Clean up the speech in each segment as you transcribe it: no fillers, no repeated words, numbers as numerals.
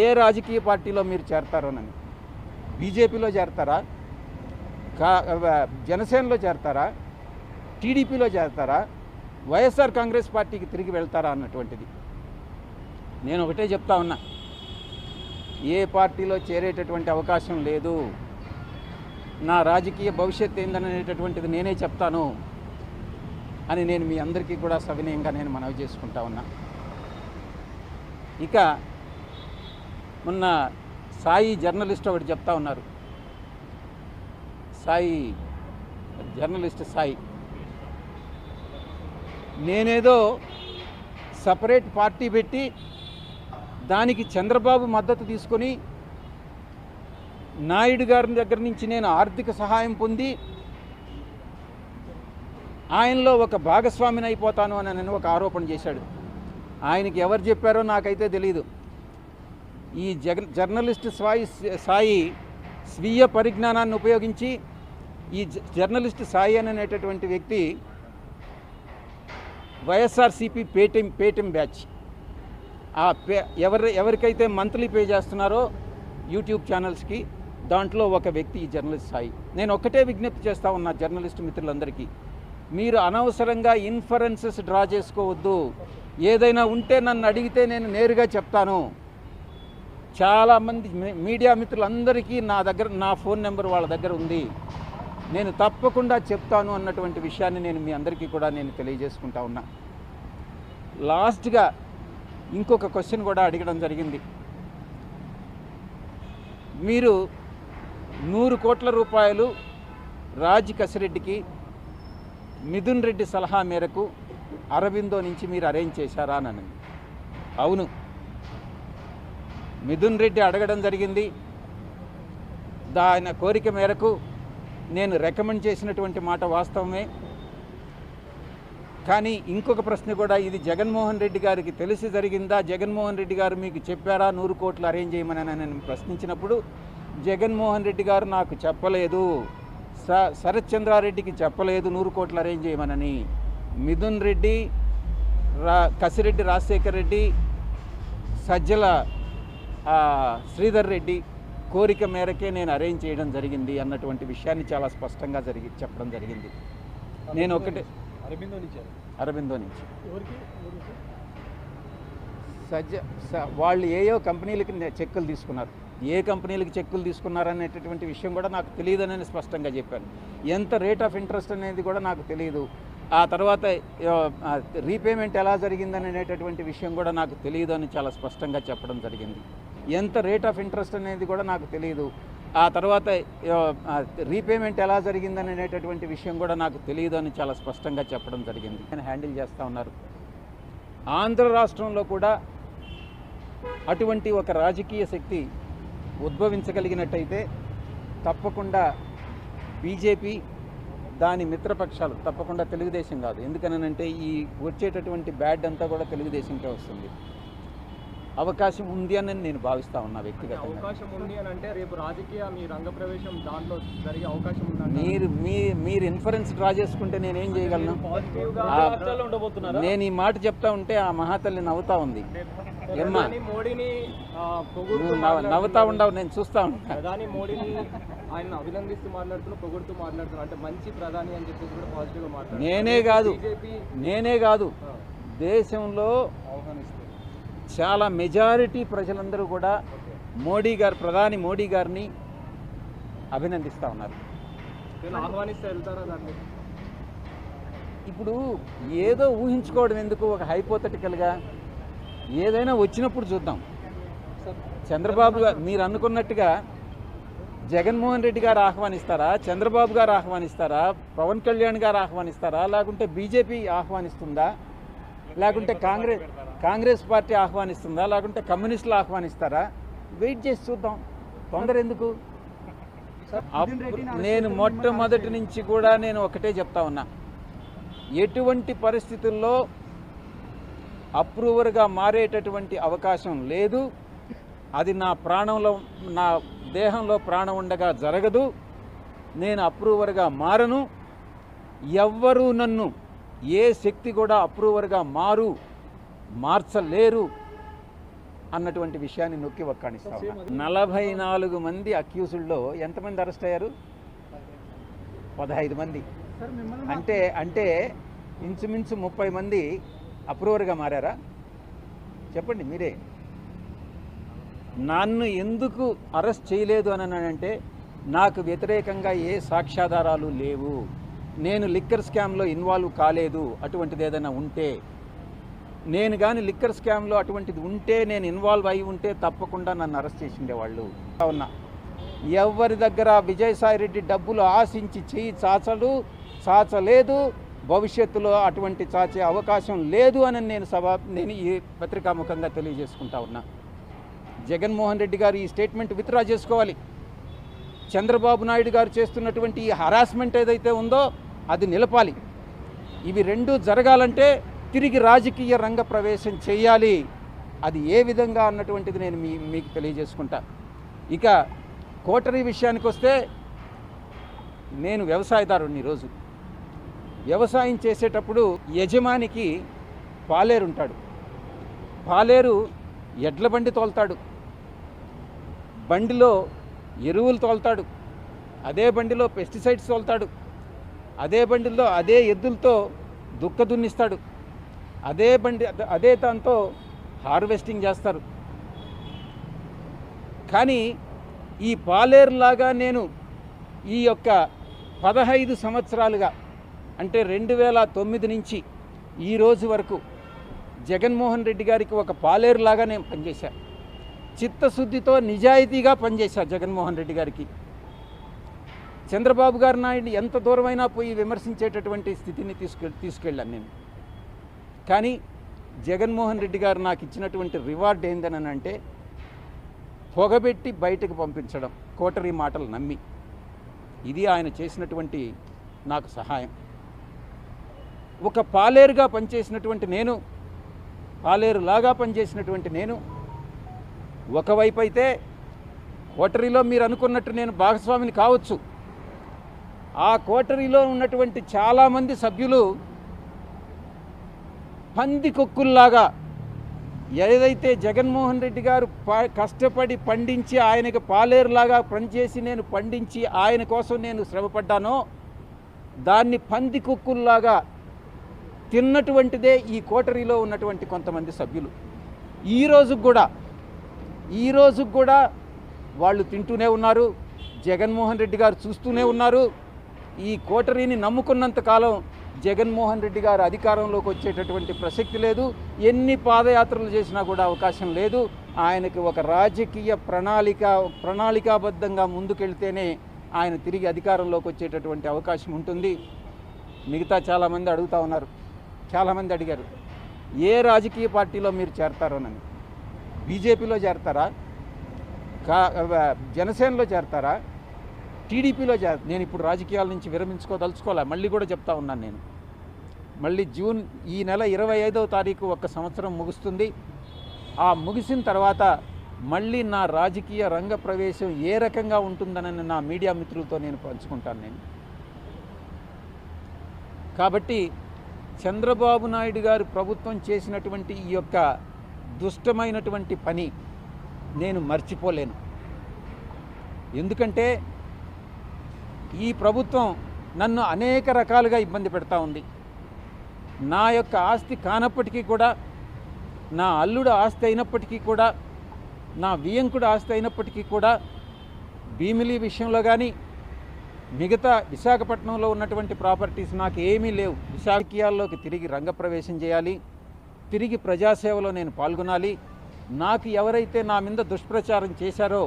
ఏ రాజకీయ పార్టీలో మీరు చేరతారోనని. బీజేపీలో చేరతారా, జనసేనలో చేరతారా, టీడీపీలో చేరతారా, వైఎస్ఆర్ కాంగ్రెస్ పార్టీకి తిరిగి వెళ్తారా అన్నటువంటిది. నేను ఒకటే చెప్తా ఉన్నా, ఏ పార్టీలో చేరేటటువంటి అవకాశం లేదు. నా రాజకీయ భవిష్యత్తు ఏందనేటటువంటిది నేనే చెప్తాను అని నేను మీ అందరికీ కూడా సవినయంగా నేను మనవి చేసుకుంటా ఉన్నా. ఇక మొన్న సాయి జర్నలిస్ట్ ఒకటి చెప్తా ఉన్నారు. జర్నలిస్ట్ సాయి నేనేదో సపరేట్ పార్టీ పెట్టి దానికి చంద్రబాబు మద్దతు తీసుకొని నాయుడు గారి దగ్గర నుంచి నేను ఆర్థిక సహాయం పొంది ఆయనలో ఒక భాగస్వామిని అయిపోతాను అని నేను ఒక ఆరోపణ చేశాడు. ఆయనకి ఎవరు చెప్పారో నాకైతే తెలియదు. ఈ జర్నలిస్ట్ సాయి స్వీయ పరిజ్ఞానాన్ని ఉపయోగించి ఈ జర్నలిస్ట్ సాయి అనేటటువంటి వ్యక్తి వైఎస్ఆర్సీపీ పేటిఎం బ్యాచ్ ఎవరికైతే మంత్లీ పే చేస్తున్నారో యూట్యూబ్ ఛానల్స్కి, దాంట్లో ఒక వ్యక్తి ఈ జర్నలిస్ట్ సాయి. నేను ఒక్కటే విజ్ఞప్తి చేస్తూ ఉన్నా జర్నలిస్ట్ మిత్రులందరికీ, మీరు అనవసరంగా ఇన్ఫరెన్సెస్ డ్రా చేసుకోవద్దు. ఏదైనా ఉంటే నన్ను అడిగితే నేను నేరుగా చెప్తాను. చాలామంది మీడియా మిత్రులందరికీ నా ఫోన్ నెంబర్ వాళ్ళ దగ్గర ఉంది, నేను తప్పకుండా చెప్తాను అన్నటువంటి విషయాన్ని నేను మీ అందరికీ కూడా నేను తెలియజేసుకుంటా ఉన్నా. లాస్ట్గా ఇంకొక క్వశ్చన్ కూడా అడగడం జరిగింది. మీరు 100 కోట్ల రూపాయలు రాజ్ కసిరెడ్డికి మిథున్ రెడ్డి సలహా మేరకు అరబిందో నుంచి మీరు అరేంజ్ చేశారా అని. అవును, మిథున్ రెడ్డి అడగడం జరిగింది. ఆయన కోరిక మేరకు నేను రికమెండ్ చేసినటువంటి మాట వాస్తవమే. కానీ ఇంకొక ప్రశ్న కూడా, ఇది జగన్మోహన్ రెడ్డి గారికి తెలిసి జరిగిందా, జగన్మోహన్ రెడ్డి గారు మీకు చెప్పారా 100 కోట్లు అరేంజ్ చేయమని నేను ప్రశ్నించినప్పుడు జగన్మోహన్ రెడ్డి గారు నాకు చెప్పలేదు, శరత్ చంద్రారెడ్డికి చెప్పలేదు 100 కోట్లు అరేంజ్ చేయమనని. మిథున్ రెడ్డి, కసిరెడ్డి రాజశేఖర్ రెడ్డి, సజ్జల శ్రీధర్ రెడ్డి కోరిక మేరకే నేను అరేంజ్ చేయడం జరిగింది అన్నటువంటి విషయాన్ని చాలా స్పష్టంగా చెప్పడం జరిగింది. నేను ఒకటే అరబిందో నుంచి వాళ్ళు ఏయో కంపెనీలకి చెక్కులు తీసుకున్నారు. ఏ కంపెనీలకి చెక్కులు తీసుకున్నారనేటటువంటి విషయం కూడా నాకు తెలియదని స్పష్టంగా చెప్పాను. ఎంత రేట్ ఆఫ్ ఇంట్రెస్ట్ అనేది కూడా నాకు తెలియదు. ఆ తర్వాత రీపేమెంట్ ఎలా జరిగిందనేటటువంటి విషయం కూడా నాకు తెలియదు అని చాలా స్పష్టంగా చెప్పడం జరిగింది. ఎంత రేట్ ఆఫ్ ఇంట్రెస్ట్ అనేది కూడా నాకు తెలియదు. ఆ తర్వాత రీపేమెంట్ ఎలా జరిగిందనేటటువంటి విషయం కూడా నాకు తెలియదు అని చాలా స్పష్టంగా చెప్పడం జరిగింది. నేను హ్యాండిల్ చేస్తూ ఉన్నారు. ఆంధ్ర రాష్ట్రంలో కూడా అటువంటి ఒక రాజకీయ శక్తి ఉద్భవించగలిగినట్టయితే తప్పకుండా బీజేపీ, దాని మిత్రపక్షాలు, తప్పకుండా తెలుగుదేశం కాదు. ఎందుకనంటే ఈ వచ్చేటటువంటి బ్యాడ్ అంతా కూడా తెలుగుదేశంకే వస్తుంది. అవకాశం ఉంది అని నేను భావిస్తా ఉన్నా వ్యక్తిగతంగా. అవకాశం ఉంది అని అంటే రేపు రాజకీయ మీ రంగ ప్రవేశం దాంట్లో జరిగే అవకాశం మీరు ఇన్ఫరెన్స్ డ్రా చేసుకుంటే నేనేం చేయగలను? నేను ఈ మాట చెప్తా ఉంటే ఆ మహాతల్లి నవ్వుతా ఉంది. ఏమ్మా నవ్వుతా ఉండవు, నేను చూస్తా ఉంటాను. ప్రధాని మోడీని ఆయన అభినందిస్తూ మాట్లాడుతున్నా, పొగుడుతూ మాట్లాడుతున్నా, అంటే మంచి ప్రధాని అని చెప్పేసి కూడా పాజిటివ్గా మాట్లాడుతున్నారు. నేనే కాదు దేశంలో చాలా మెజారిటీ ప్రజలందరూ కూడా ప్రధాని మోడీ గారిని అభినందిస్తూ ఉన్నారు. ఆహ్వానిస్తే వెళ్తారా దాన్ని? ఇప్పుడు ఏదో ఊహించుకోవడం ఎందుకు? ఒక హైపోథెటికల్గా ఏదైనా వచ్చినప్పుడు చూద్దాం. చంద్రబాబు గారు మీరు అనుకున్నట్టుగా జగన్మోహన్ రెడ్డి గారు ఆహ్వానిస్తారా, చంద్రబాబు గారు ఆహ్వానిస్తారా, పవన్ కళ్యాణ్ గారు ఆహ్వానిస్తారా, లేకుంటే బీజేపీ ఆహ్వానిస్తుందా, లేకుంటే కాంగ్రెస్ పార్టీ ఆహ్వానిస్తుందా, లేకుంటే కమ్యూనిస్టులు ఆహ్వానిస్తారా? వెయిట్ చేసి చూద్దాం, తొందర ఎందుకు? నేను మొట్టమొదటి నుంచి కూడా నేను ఒకటే చెప్తా ఉన్నా, ఎటువంటి పరిస్థితుల్లో అప్రూవర్గా మారేటటువంటి అవకాశం లేదు. అది నా దేహంలో ప్రాణం ఉండగా జరగదు. నేను అప్రూవర్గా మారను. ఎవ్వరూ నన్ను, ఏ శక్తి కూడా అప్రూవర్గా మార్చలేరు అన్నటువంటి విషయాన్ని నొక్కి వక్కాణిస్తా ఉన్నా. 44 మంది అక్యూజ్డ్లో ఎంతమంది అరెస్ట్ అయ్యారు? 15 మంది. అంటే ఇంచుమించు 30 మంది అప్రూవర్గా మారారా? చెప్పండి మీరే. నన్ను ఎందుకు అరెస్ట్ చేయలేదు అని అంటే నాకు వ్యతిరేకంగా ఏ సాక్ష్యాధారాలు లేవు, నేను లిక్కర్ స్కామ్లో ఇన్వాల్వ్ కాలేదు. అటువంటిది ఏదైనా ఉంటే, నేను కానీ లిక్కర్ స్కామ్లో అటువంటిది ఉంటే, నేను ఇన్వాల్వ్ అయి ఉంటే తప్పకుండా నన్ను అరెస్ట్ చేసి ఉండేవాళ్ళు. ఉన్నా ఎవరి దగ్గర విజయసాయిరెడ్డి డబ్బులు ఆశించి చేయి చాచలేదు, భవిష్యత్తులో అటువంటి చాచే అవకాశం లేదు అని నేను ఈ పత్రికాముఖంగా తెలియజేసుకుంటా ఉన్నా. జగన్మోహన్ రెడ్డి గారు ఈ స్టేట్మెంట్ విత్డ్రా చేసుకోవాలి. చంద్రబాబు నాయుడు గారు చేస్తున్నటువంటి ఈ హరాస్మెంట్ ఏదైతే ఉందో అది నిలపాలి. ఇవి రెండూ జరగాలంటే తిరిగి రాజకీయ రంగ ప్రవేశం చేయాలి. అది ఏ విధంగా అన్నటువంటిది నేను మీకు తెలియజేసుకుంటా. ఇక కోటరీ విషయానికి వస్తే, నేను వ్యవసాయదారుని. ఈరోజు వ్యవసాయం చేసేటప్పుడు యజమానికి పాలేరు ఉంటాడు. పాలేరు ఎడ్ల బండి తోలుతాడు, బండిలో ఎరువులు తోలుతాడు, అదే బండిలో పెస్టిసైడ్స్ తోలుతాడు, అదే బండిలో అదే ఎద్దులతో దుక్క దున్నిస్తాడు, అదే దాంతో హార్వెస్టింగ్ చేస్తారు. కానీ ఈ పాలేరులాగా నేను ఈ యొక్క 15 సంవత్సరాలుగా, అంటే 2009 నుంచి ఈ రోజు వరకు జగన్మోహన్ రెడ్డి గారికి ఒక పాలేరులాగా నేను పనిచేశాను. చిత్తశుద్ధితో నిజాయితీగా పనిచేశా జగన్మోహన్ రెడ్డి గారికి. చంద్రబాబు గారు నాయుడు ఎంత దూరమైనా పోయి విమర్శించేటటువంటి స్థితిని తీసుకెళ్ళాను నేను. కానీ జగన్మోహన్ రెడ్డి గారు నాకు ఇచ్చినటువంటి రివార్డ్ ఏందని అంటే, పొగబెట్టి బయటకు పంపించడం, కోటరీ మాటలు నమ్మి. ఇది ఆయన చేసినటువంటి నాకు సహాయం. ఒక పాలేరుగా పనిచేసినటువంటి నేను, పాలేరులాగా పనిచేసినటువంటి నేను, ఒకవైపు అయితే కోటరీలో మీరు అనుకున్నట్టు నేను భాగస్వామిని కావచ్చు. ఆ కోటరీలో ఉన్నటువంటి చాలామంది సభ్యులు పందికొక్కుల్లాగా, ఏదైతే జగన్మోహన్ రెడ్డి గారు కష్టపడి పండించి ఆయనకు పాలేరులాగా పనిచేసి నేను పండించి ఆయన కోసం నేను శ్రమపడ్డానో, దాన్ని పందికొక్కుల్లాగా తిన్నటువంటిదే ఈ కోటరీలో ఉన్నటువంటి కొంతమంది సభ్యులు. ఈ రోజు కూడా వాళ్ళు తింటూనే ఉన్నారు. జగన్మోహన్ రెడ్డి గారు చూస్తూనే ఉన్నారు. ఈ కోటరీని నమ్ముకున్నంత కాలం జగన్మోహన్ రెడ్డి గారు అధికారంలోకి వచ్చేటటువంటి ప్రసక్తి లేదు. ఎన్ని పాదయాత్రలు చేసినా కూడా అవకాశం లేదు. ఆయనకి ఒక రాజకీయ ప్రణాళికాబద్ధంగా ముందుకెళ్తేనే ఆయన తిరిగి అధికారంలోకి వచ్చేటటువంటి అవకాశం ఉంటుంది. మిగతా చాలామంది అడుగుతూ ఉన్నారు, చాలామంది అడిగారు, ఏ రాజకీయ పార్టీలో మీరు చేరతారోనని. బీజేపీలో చేరతారా, జనసేనలో చేరతారా, టీడీపీలో నేను ఇప్పుడు రాజకీయాల నుంచి విరమించుకోదలుచుకోలే. మళ్ళీ కూడా చెప్తా ఉన్నాను, నేను మళ్ళీ ఈ నెల 25వ తారీఖు ఒక సంవత్సరం ముగుస్తుంది. ఆ ముగిసిన తర్వాత మళ్ళీ నా రాజకీయ రంగ ప్రవేశం ఏ రకంగా ఉంటుందనని నా మీడియా మిత్రులతో నేను పంచుకుంటాను నేను. కాబట్టి చంద్రబాబు నాయుడు గారు ప్రభుత్వం చేసినటువంటి ఈ యొక్క దుష్టమైనటువంటి పని నేను మర్చిపోలేను. ఎందుకంటే ఈ ప్రభుత్వం నన్ను అనేక రకాలుగా ఇబ్బంది పెడతా ఉంది. నా యొక్క ఆస్తి కానప్పటికీ కూడా, నా అల్లుడు ఆస్తి అయినప్పటికీ కూడా, నా వియంకుడు ఆస్తి అయినప్పటికీ కూడా, భీమిలి విషయంలో కానీ మిగతా విశాఖపట్నంలో ఉన్నటువంటి ప్రాపర్టీస్ నాకు ఏమీ లేవు. విశాఖీయాల్లోకి తిరిగి రంగప్రవేశం చేయాలి, తిరిగి ప్రజాసేవలో నేను పాల్గొనాలి. నాకు ఎవరైతే నా మీద దుష్ప్రచారం చేశారో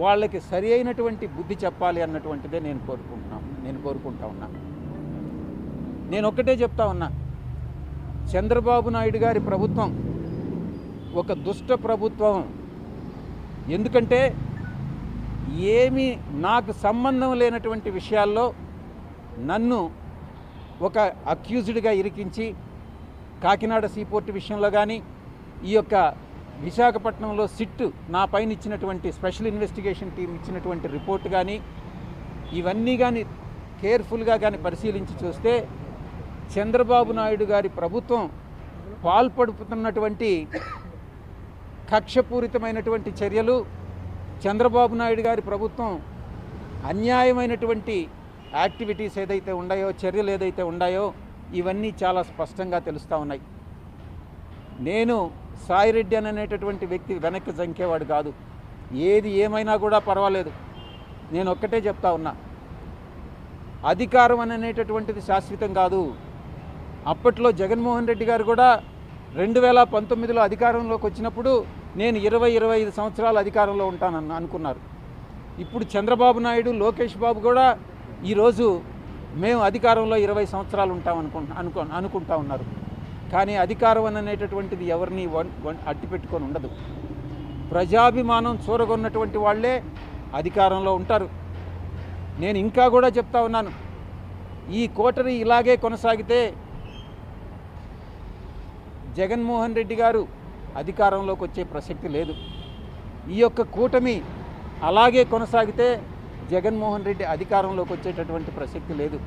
వాళ్ళకి సరి అయినటువంటి బుద్ధి చెప్పాలి అన్నటువంటిదే నేను కోరుకుంటా ఉన్నా. నేను ఒక్కటే చెప్తా ఉన్నా, చంద్రబాబు నాయుడు గారి ప్రభుత్వం ఒక దుష్ట ప్రభుత్వం. ఎందుకంటే ఏమీ నాకు సంబంధం లేనటువంటి విషయాల్లో నన్ను ఒక అక్యూజ్డ్గా ఇరికించి, కాకినాడ సీపోర్ట్ విషయంలో కానీ, ఈ యొక్క విశాఖపట్నంలో సిట్ నా పైన ఇచ్చినటువంటి స్పెషల్ ఇన్వెస్టిగేషన్ టీం ఇచ్చినటువంటి రిపోర్ట్ కానీ, ఇవన్నీ కానీ కేర్ఫుల్గా కానీ పరిశీలించి చూస్తే చంద్రబాబు నాయుడు గారి ప్రభుత్వం పాల్పడుతున్నటువంటి కక్షపూరితమైనటువంటి చర్యలు, చంద్రబాబు నాయుడు గారి ప్రభుత్వం అన్యాయమైనటువంటి యాక్టివిటీస్ ఏదైతే ఉన్నాయో, చర్యలు ఏదైతే ఉన్నాయో, ఇవన్నీ చాలా స్పష్టంగా తెలుస్తూ ఉన్నాయి. నేను సాయిరెడ్డి అనేటటువంటి వ్యక్తి వెనక్కి జంకేవాడు కాదు. ఏది ఏమైనా కూడా పర్వాలేదు. నేను ఒక్కటే చెప్తా ఉన్నా, అధికారం అనేటటువంటిది శాశ్వతం కాదు. అప్పట్లో జగన్మోహన్ రెడ్డి గారు కూడా 2019లో అధికారంలోకి వచ్చినప్పుడు నేను 20-25 సంవత్సరాలు అధికారంలో ఉంటానని అనుకున్నారు. ఇప్పుడు చంద్రబాబు నాయుడు, లోకేష్ బాబు కూడా ఈరోజు మేము అధికారంలో 20 సంవత్సరాలు అనుకుంటా ఉన్నారు. కానీ అధికారం అనేటటువంటిది ఎవరిని అట్టి పెట్టుకొని ఉండదు. ప్రజాభిమానం చూరగొన్నటువంటి వాళ్ళే అధికారంలో ఉంటారు. నేను ఇంకా కూడా చెప్తా ఉన్నాను, ఈ కోటరీ ఇలాగే కొనసాగితే జగన్మోహన్ రెడ్డి గారు అధికారంలోకి వచ్చే ప్రసక్తి లేదు. ఈ యొక్క కూటమి అలాగే కొనసాగితే జగన్మోహన్ రెడ్డి అధికారంలోకి వచ్చేటటువంటి ప్రసక్తి లేదు.